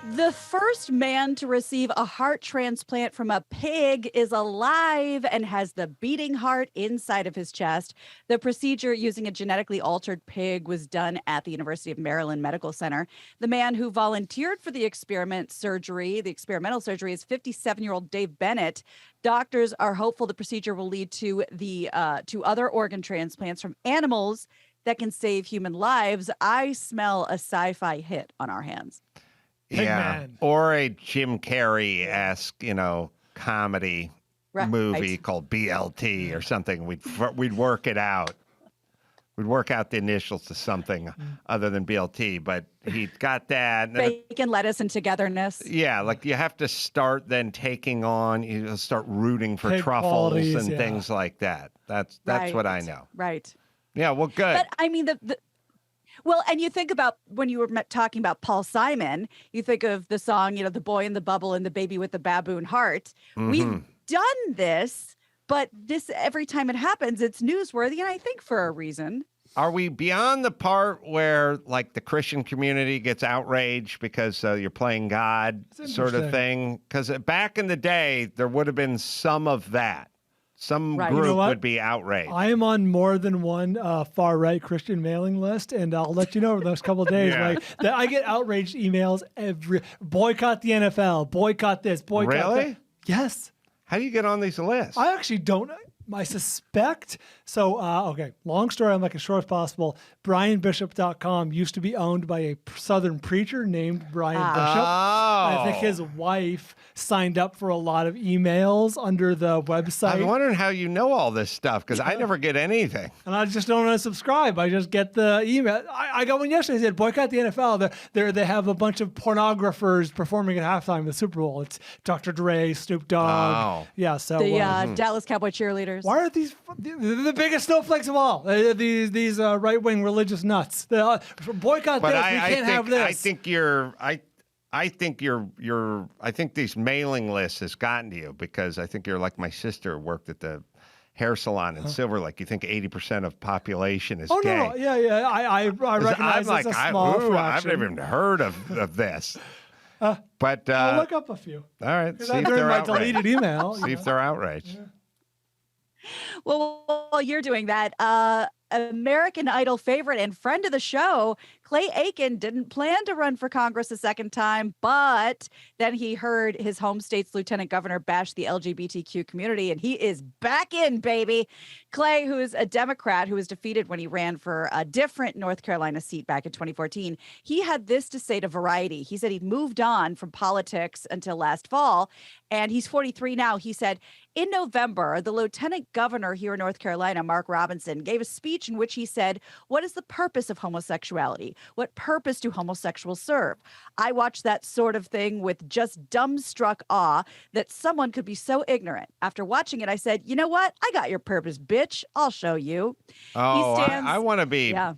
The first man to receive a heart transplant from a pig is alive and has the beating heart inside of his chest. The procedure using a genetically altered pig was done at the University of Maryland Medical Center. The man who volunteered for the experimental surgery, is 57-year-old Dave Bennett. Doctors are hopeful the procedure will lead to to other organ transplants from animals that can save human lives. I smell a sci-fi hit on our hands. Pigman. Or a Jim Carrey-esque, comedy movie called BLT or something. We'd work it out. We'd work out the initials to something other than BLT, but he got that. Bacon, lettuce, and togetherness. Yeah, like you have to start then taking on, you start rooting for Pig truffles and qualities, things like that. That's what I know. Right. Yeah, well, good. But I mean, well, and you think about when you were talking about Paul Simon, you think of the song, The Boy in the Bubble and the Baby with the Baboon Heart. We've done this, but this every time it happens, it's newsworthy, and I think for a reason. Are we beyond the part where, like, the Christian community gets outraged because you're playing God sort of thing? Because back in the day, there would have been some of that. Some group would be outraged. I am on more than one far-right Christian mailing list, and I'll let you know over the next couple of days. I get outraged emails boycott the NFL, boycott this, boycott Really? that. Yes. How do you get on these lists? I actually don't. I suspect. So, okay, long story, I'm like as short as possible. BrianBishop.com used to be owned by a Southern preacher named Brian Bishop. I think his wife signed up for a lot of emails under the website. I'm wondering how you know all this stuff, because I never get anything. And I just don't unsubscribe. I just get the email. I got one yesterday that said, boycott the NFL. They have a bunch of pornographers performing at halftime of the Super Bowl. It's Dr. Dre, Snoop Dogg. Yeah, so the Dallas Cowboy cheerleaders. Why are these the biggest snowflekes of all? These right-wing religious nuts. Boycott this. We can't have this. I think these mailing lists has gotten to you, because I think you're like my sister, worked at the hair salon in Silver Lake. You think 80% of population is gay. No. Yeah. I recognize it's a small fraction. I've never even heard of this. But I'll look up a few. All right. See if they're they're in my outraged. deleted email. See if they're outraged. Yeah. Well, while you're doing that, American Idol favorite and friend of the show, Clay Aiken, didn't plan to run for Congress a second time, but then he heard his home state's lieutenant governor bash the LGBTQ community, and he is back in, baby. Clay, who is a Democrat who was defeated when he ran for a different North Carolina seat back in 2014, he had this to say to Variety. He said he'd moved on from politics until last fall, and he's 43 now. He said, in November, the lieutenant governor here in North Carolina, Mark Robinson, gave a speech in which he said, what is the purpose of homosexuality? What purpose do homosexuals serve? I watched that sort of thing with just dumbstruck awe that someone could be so ignorant. After watching it, I said, you know what? I got your purpose, bitch. I'll show you. Oh, I want to be, I'm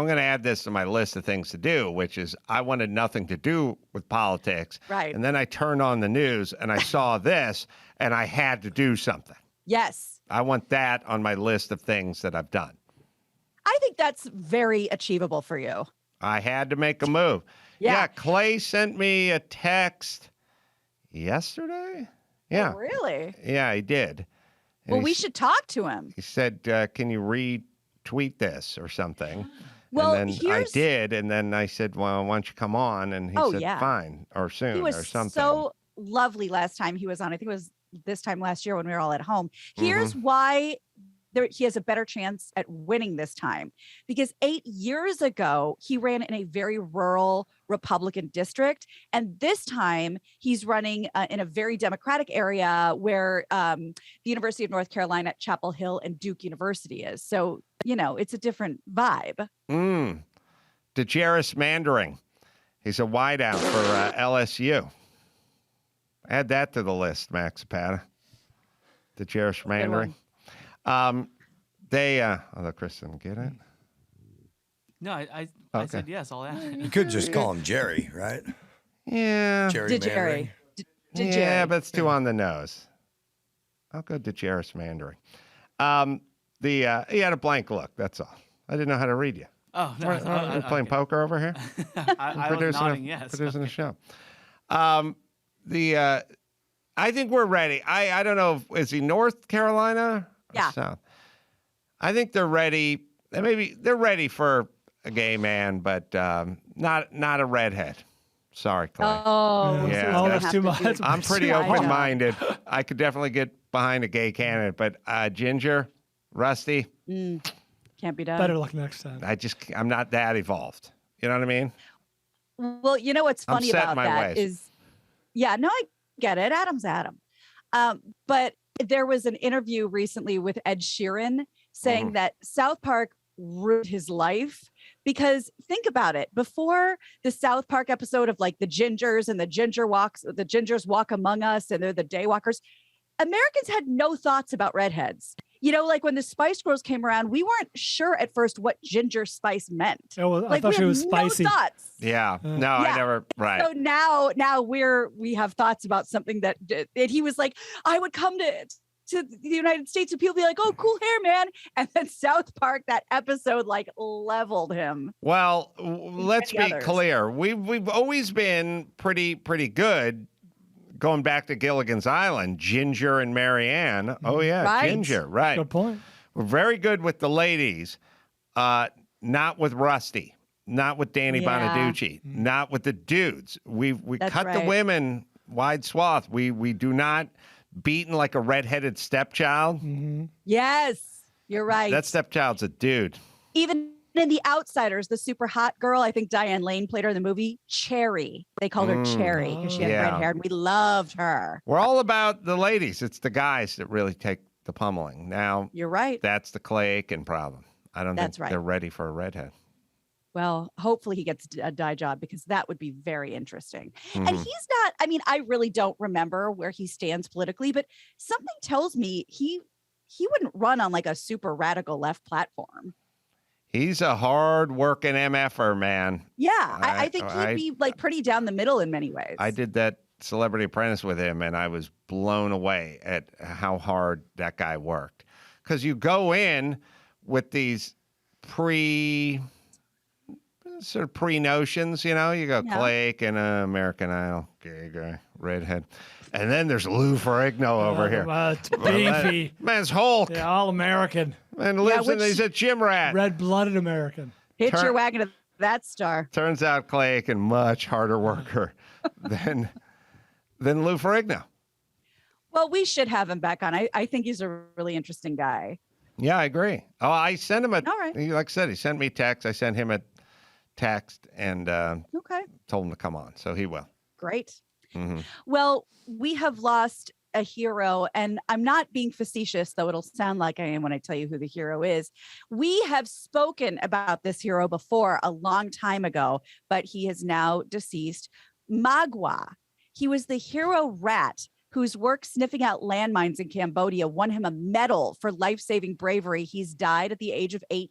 going to add this to my list of things to do, which is I wanted nothing to do with politics. Right. And then I turned on the news and I saw this and I had to do something. Yes. I want that on my list of things that I've done. I think that's very achievable for you. I had to make a move. Yeah. Clay sent me a text yesterday. Yeah. Oh, really? Yeah, he did. And well, we should talk to him. He said, can you retweet this or something? Well, and then I did, and then I said, well, why don't you come on? And he said, fine, or soon, or something. He was so lovely last time he was on. I think it was this time last year when we were all at home. Here's why he has a better chance at winning this time. Because 8 years ago, he ran in a very rural Republican district. And this time he's running in a very Democratic area where the University of North Carolina, Chapel Hill, and Duke University is. So, it's a different vibe. DeJaris Mandering. He's a wideout for LSU. Add that to the list, Max Zapata. DeJaris Mandering. Although Chris didn't get it. No, I said yes. I'll add it. You could just call him Jerry, right? Yeah. Jerry. Yeah, but it's too on the nose. I'll go DeJaris Mandering. He had a blank look. That's all. I didn't know how to read you. Oh, no. We're playing poker over here. I was nodding yes. Producing the show. I think we're ready. I don't know. Is he North Carolina or South? I think they're ready. Maybe they're ready for a gay man, but not a redhead. Sorry, Clay. Oh, yeah, so that's too much. I'm pretty open-minded. I could definitely get behind a gay candidate, but Ginger, Rusty, can't be done. Better luck next time. I'm not that evolved. You know what I mean? Well, you know what's funny about that is, no, I get it. Adam's Adam. But there was an interview recently with Ed Sheeran saying that South Park ruined his life. Because think about it, before the South Park episode of like the Gingers and the Gingers walk among us and they're the daywalkers, Americans had no thoughts about redheads. You know, like when the Spice Girls came around, we weren't sure at first what ginger spice meant. Oh, well, like, I thought she was spicy. No thoughts. Yeah. No, I never. Right. So now we have thoughts about something that he was like, I would come to the United States and people be like, oh, cool hair, man. And then South Park, that episode like leveled him. Well, let's be clear. We've always been pretty good. Going back to Gilligan's Island, Ginger and Marianne. Oh yeah, right. Ginger. Right. Good point. We're very good with the ladies, not with Rusty, not with Danny Bonaducci, not with the dudes. We cut the women wide swath. We do not beaten like a redheaded stepchild. Yes, you're right. That stepchild's a dude. Even in The Outsiders, the super hot girl, I think Diane Lane played her in the movie, Cherry. They called her Cherry because she had red hair, and we loved her. We're all about the ladies. It's the guys that really take the pummeling. Now, you're right. That's the Clay Aiken problem. I don't think they're ready for a redhead. Well, hopefully he gets a dye job because that would be very interesting. And he's not, I mean, I really don't remember where he stands politically, but something tells me he wouldn't run on like a super radical left platform. He's a hard-working MFer, man. Yeah, I think he'd be like pretty down the middle in many ways. I did that Celebrity Apprentice with him, and I was blown away at how hard that guy worked. Because you go in with these pre-notions, you know? You go Clay Aiken, American Idol, gay guy, redhead. And then there's Lou Ferrigno over here. It's beefy. Man's Hulk. Yeah, all American. And lives in, he's a gym rat. Red-blooded American. Hitch your wagon to that star. Turns out Clay Aiken, much harder worker than Lou Ferrigno. Well, we should have him back on. I think he's a really interesting guy. Yeah, I agree. Oh, I sent him all right. Like I said, he sent me text. I sent him a text and told him to come on. So he will. Great. Well, we have lost a hero, and I'm not being facetious, though it'll sound like I am when I tell you who the hero is. We have spoken about this hero before a long time ago, but he is now deceased. Magawa. He was the hero rat whose work sniffing out landmines in Cambodia won him a medal for life-saving bravery. He's died at the age of 8.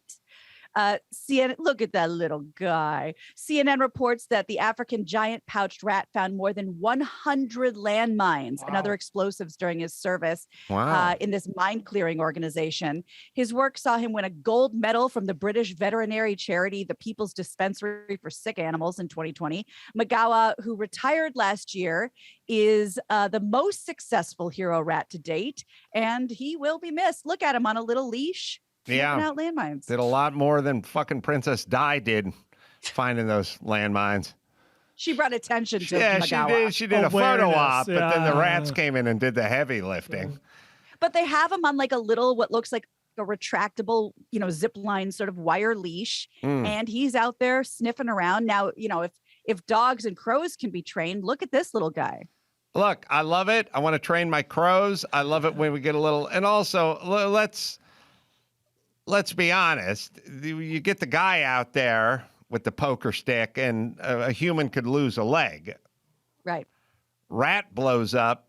CNN, look at that little guy. CNN reports that the African giant pouched rat found more than 100 landmines and other explosives during his service in this mine clearing organization. His work saw him win a gold medal from the British veterinary charity, the People's Dispensary for Sick Animals, in 2020. Magawa, who retired last year, is the most successful hero rat to date, and he will be missed. Look at him on a little leash. Out landmines. Did a lot more than fucking Princess Di did finding those landmines. She brought attention to Magawa. She did a photo op, but then the rats came in and did the heavy lifting. But they have him on like a little, what looks like a retractable, zip line sort of wire leash. And he's out there sniffing around. Now, if dogs and crows can be trained, look at this little guy. Look, I love it. I want to train my crows. I love it when we get a little, and also let's be honest. You get the guy out there with the poker stick, and a human could lose a leg. Right. Rat blows up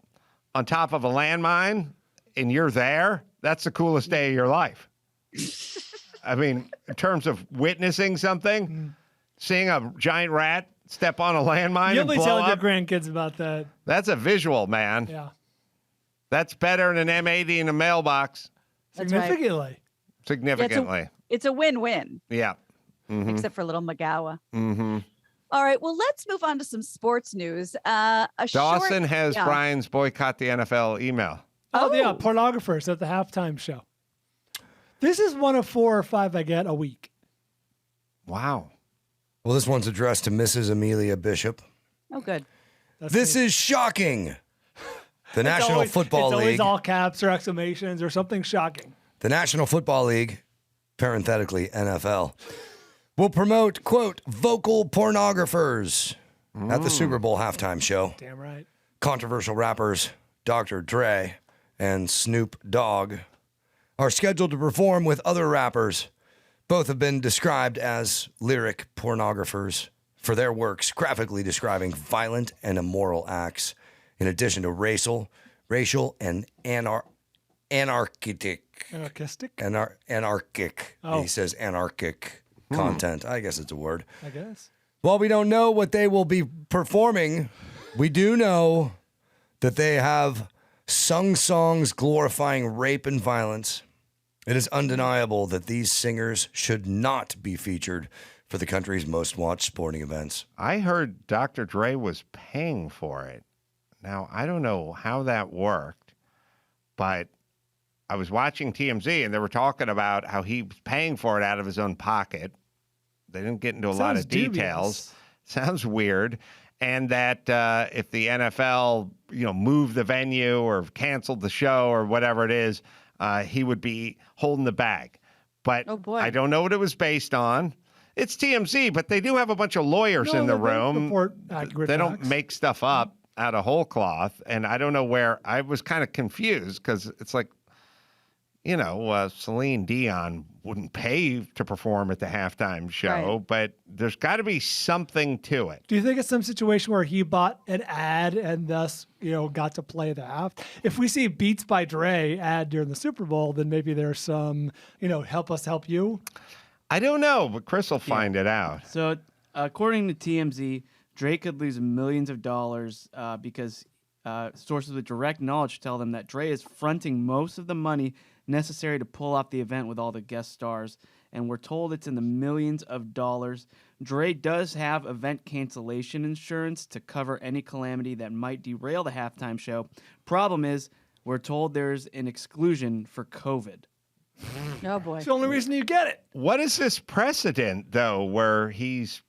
on top of a landmine, and you're there. That's the coolest day of your life. I mean, in terms of witnessing something, seeing a giant rat step on a landmine You'll and be blow telling up, your grandkids about that. That's a visual, man. Yeah. That's better than an M80 in a mailbox. Significantly. Significantly. It's a win-win. Yeah. except for little Magawa. Mm-hmm. All right, well, let's move on to some sports news. Dawson has Brian's boycott the NFL email. Oh, yeah, pornographers at the halftime show. This is one of 4 or 5 I get a week. Wow. Well, this one's addressed to Mrs. Amelia Bishop. Oh, good. This is shocking. The National Football League. It's always all caps or exclamations or something shocking. The National Football League, parenthetically NFL, will promote, quote, vocal pornographers at the Super Bowl halftime show. Damn right. Controversial rappers Dr. Dre and Snoop Dogg are scheduled to perform with other rappers. Both have been described as lyric pornographers for their works graphically describing violent and immoral acts, in addition to racial and anarchic. Oh. He says anarchic content. I guess it's a word. I guess. While we don't know what they will be performing, we do know that they have sung songs glorifying rape and violence. It is undeniable that these singers should not be featured for the country's most watched sporting events. I heard Dr. Dre was paying for it. Now, I don't know how that worked, but I was watching TMZ and they were talking about how he was paying for it out of his own pocket. They didn't get into a lot of details. Sounds weird. And that if the NFL, moved the venue or canceled the show or whatever it is, he would be holding the bag. But I don't know what it was based on. It's TMZ, but they do have a bunch of lawyers in the room. They don't make stuff up out of whole cloth. And I don't know where. I was kind of confused because it's like, Celine Dion wouldn't pay to perform at the halftime show, but there's got to be something to it. Do you think it's some situation where he bought an ad and thus, got to play the half? If we see Beats by Dre ad during the Super Bowl, then maybe there's some, help us help you. I don't know, but Chris will find it out. So according to TMZ, Dre could lose millions of dollars because sources with direct knowledge tell them that Dre is fronting most of the money necessary to pull off the event with all the guest stars, and we're told it's in the millions of dollars. Dre does have event cancellation insurance to cover any calamity that might derail the halftime show. Problem is, we're told there's an exclusion for COVID. Oh, boy. It's the only reason you get it. What is this precedent, though, where he's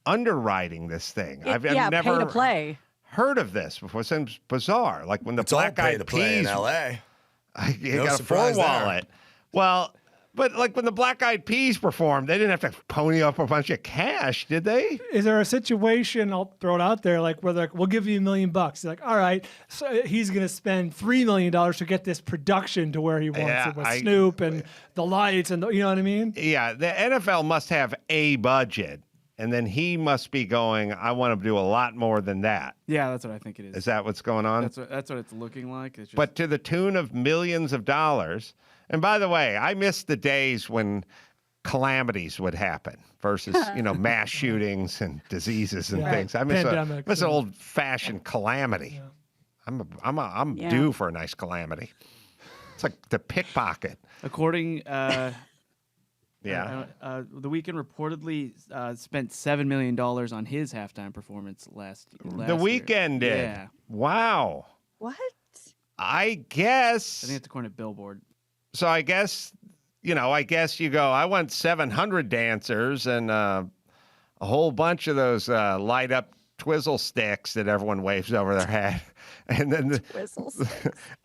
underwriting this thing? I've never pay to play. heard of this before. It seems bizarre. Like when the Black Eyed Peas in L.A. You got a full wallet. Well, but like when the Black Eyed Peas performed, they didn't have to pony up a bunch of cash, did they? Is there a situation, I'll throw it out there, like where they're like, we'll give you $1 million. Like, all right, so he's going to spend $3 million to get this production to where he wants it with Snoop and the lights and you know what I mean? Yeah, the NFL must have a budget. And then he must be going, I want to do a lot more than that. Yeah, that's what I think it is. Is that what's going on? That's what it's looking like. It's just... But to the tune of millions of dollars. And by the way, I miss the days when calamities would happen versus, mass shootings and diseases and things. I miss an old-fashioned calamity. Yeah. I'm due for a nice calamity. It's like the pickpocket. According... The Weeknd reportly spent $7 million on his halftime performance last The Weeknd did? Yeah. Wow. What? I guess. I think it's according to Billboard. So I guess, you go, I want 700 dancers and a whole bunch of those light up twizzle sticks that everyone waves over their head. And then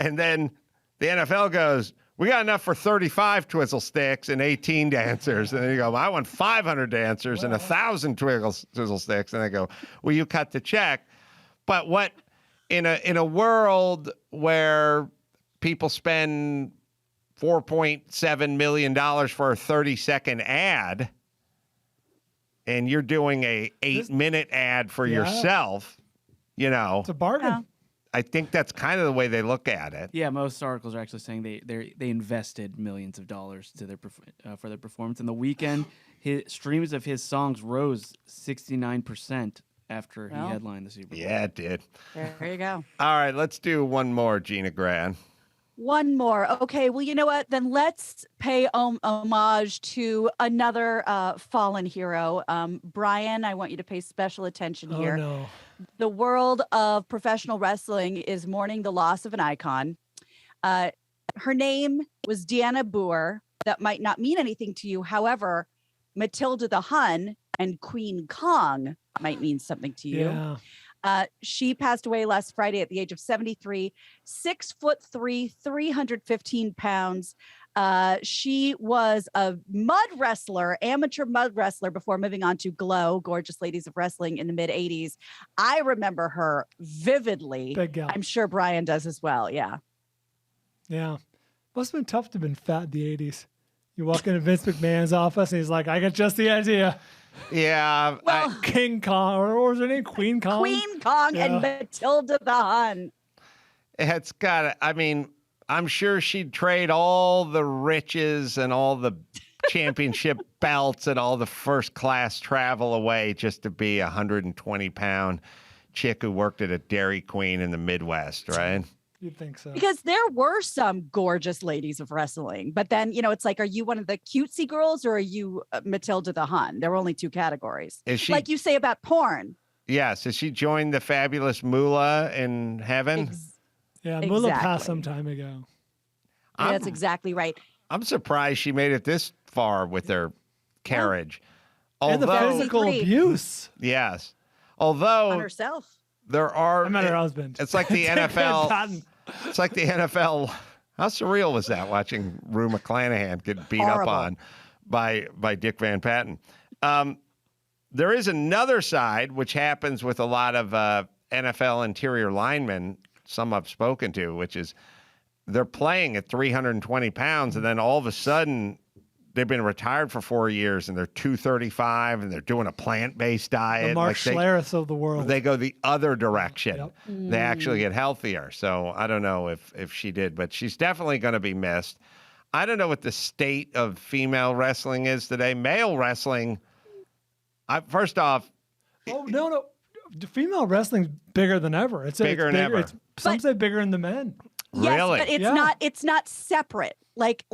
and then the NFL goes, we got enough for 35 twizzle sticks and 18 dancers. And then you go, I want 500 dancers and 1,000 twizzle sticks. And they go, well, you cut the check. But what in a world where people spend $4.7 million for a 30-second ad, and you're doing a 8-minute ad for yourself, it's a bargain. Yeah. I think that's kind of the way they look at it. Yeah, most articles are actually saying they invested millions of dollars to for their performance. And The Weeknd, his streams of his songs rose 69% after he headlined the Super Bowl. Yeah, it did. There you go. All right, let's do one more, Gina Gran. One more. Okay, well, you know what? Then let's pay homage to another fallen hero. Brian, I want you to pay special attention here. Oh, no. The world of professional wrestling is mourning the loss of an icon. Her name was Deanna Booher. That might not mean anything to you. However, Matilda the Hun and Queen Kong might mean something to you. Yeah. She passed away last Friday at the age of 73, 6'3", 315 pounds. She was a amateur mud wrestler before moving on to Glow, Gorgeous Ladies of Wrestling in the mid 80s. I remember her vividly. Big gal. I'm sure Brian does as well. Yeah. Yeah. Must have been tough to have been fat in the 80s. You walk into Vince McMahon's office and he's like, I got just the idea. Yeah. Well, King Kong, or what was her name? Queen Kong? Queen Kong and Matilda the Hun. It's got to, I mean, I'm sure she'd trade all the riches and all the championship belts and all the first class travel away just to be a 120-pound chick who worked at a Dairy Queen in the Midwest, right? You'd think so. Because there were some gorgeous ladies of wrestling, but then, it's like, are you one of the cutesy girls or are you Matilda the Hun? There were only two categories. Is she, like you say about porn. Yes. Has she joined the fabulous Moolah in heaven? Yeah, Moolah passed exactly. some time ago. Yeah, that's exactly right. I'm surprised she made it this far with her carriage. And the Although, physical 53. abuse. yes. On Although herself. there are, I met her husband. it's like the Dick Van NFL. Patten. It's like the NFL. How surreal was that watching Rue McClanahan get beat Horrible. up on by Dick Van Patten? There is another side, which happens with a lot of NFL interior linemen, some I've spoken to, which is they're playing at 320 pounds, and then all of a sudden they've been retired for 4 years, and they're 235, and they're doing a plant-based diet. The Mark Like Schlereth of the world. they go the other direction. Yep. They actually get healthier. So I don't know if she did, but she's definitely going to be missed. I don't know what the state of female wrestling is today. Male wrestling, first off, Oh, no. Female wrestling's bigger than ever. Bigger than ever. Some say bigger than the men. Yes, really? but Yeah. it's not separate. Like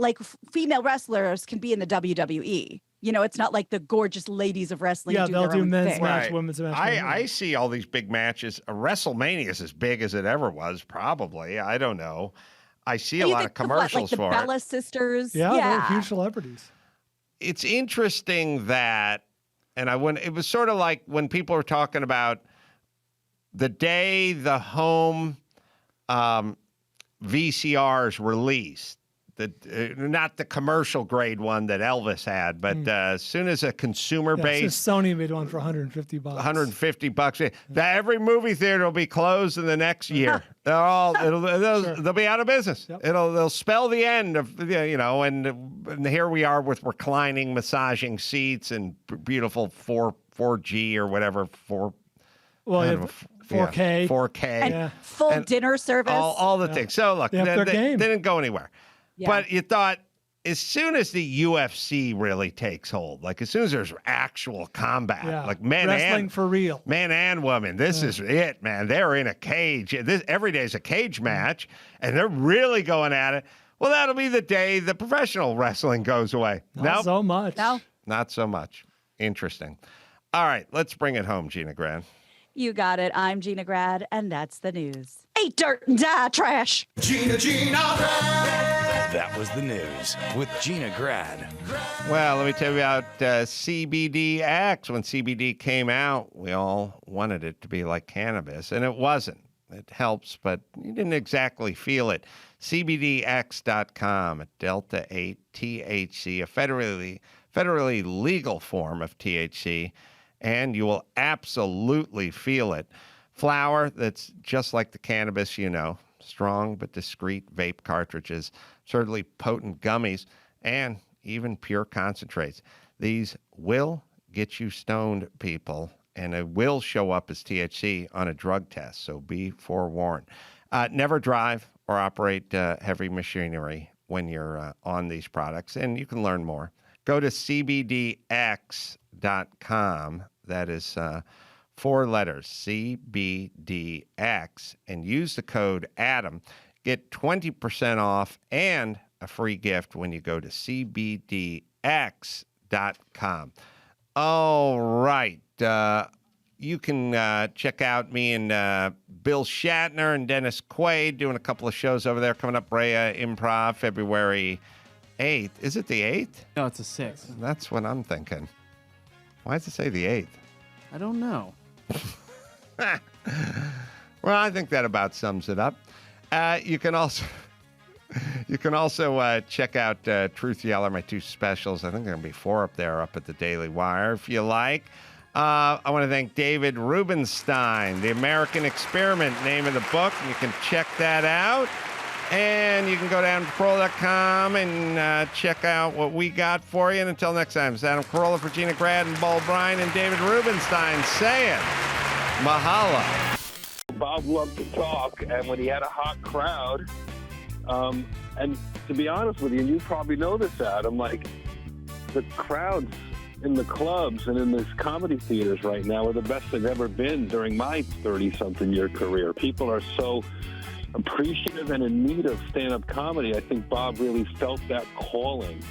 female wrestlers can be in the WWE. It's not like the gorgeous ladies of wrestling. Yeah, do they'll their do own men's thing. match, women's match. I see all these big matches. WrestleMania is as big as it ever was, probably. I don't know. I see a You lot think of commercials like the for Bella it. sisters. Yeah, they're huge celebrities. It's interesting that, and it was sort of like when people were talking about the day the home VCRs released, not the commercial grade one that Elvis had, but as soon as a consumer Yeah, base, so Sony made one for $150. $150. That every movie theater will be closed in the next year. They'll be out of business. Yep. They'll spell the end of and here we are with reclining, massaging seats and beautiful 4G or whatever 4. Well, I you don't have know, 4K. 4K. And Yeah. full And dinner service. all the things. So look, They have their game. they didn't go anywhere. Yeah. But you thought, as soon as the UFC really takes hold, like as soon as there's actual combat, Yeah. like men Wrestling and for real. man and woman, this is it, man. They're in a cage. Every day is a cage match, and they're really going at it. Well, that'll be the day the professional wrestling goes away. Not so much. No. Not so much. Interesting. All right, let's bring it home, Gina Grad. You got it. I'm Gina Grad, and that's the news. Eat dirt and die trash. That was the news with Gina Grad. Well, let me tell you about CBDX. When CBD came out, we all wanted it to be like cannabis, and it wasn't. It helps, but you didn't exactly feel it. CBDX.com, a Delta 8 THC, a federally legal form of THC, and you will absolutely feel it. Flower that's just like the cannabis, strong but discreet vape cartridges, certainly potent gummies, and even pure concentrates. These will get you stoned, people, and it will show up as THC on a drug test, so be forewarned. Never drive or operate heavy machinery when you're on these products, and you can learn more. Go to cbdx.com. That is 4 letters, CBDX, and use the code ADAM. Get 20% off and a free gift when you go to cbdx.com. All right. You can check out me and Bill Shatner and Dennis Quaid doing a couple of shows over there coming up. Brea Improv, February 8th. Is it the 8th? No, it's the 6th. That's what I'm thinking. Why does it say the 8th? I don't know. Well, I think that about sums it up. You can also check out Truth Yeller, my 2 specials. I think there are going to be 4 up there up at the Daily Wire if you like. I want to thank David Rubenstein, The American Experiment, name of the book. You can check that out. And you can go down to Carolla.com and check out what we got for you. And until next time, it's Adam Carolla for Gina Grad and Bull Bryan and David Rubenstein saying mahalo. Bob loved to talk, and when he had a hot crowd, and to be honest with you, and you probably know this, Adam, like the crowds in the clubs and in these comedy theaters right now are the best they've ever been during my 30-something year career. People are so appreciative and in need of stand-up comedy. I think Bob really felt that calling.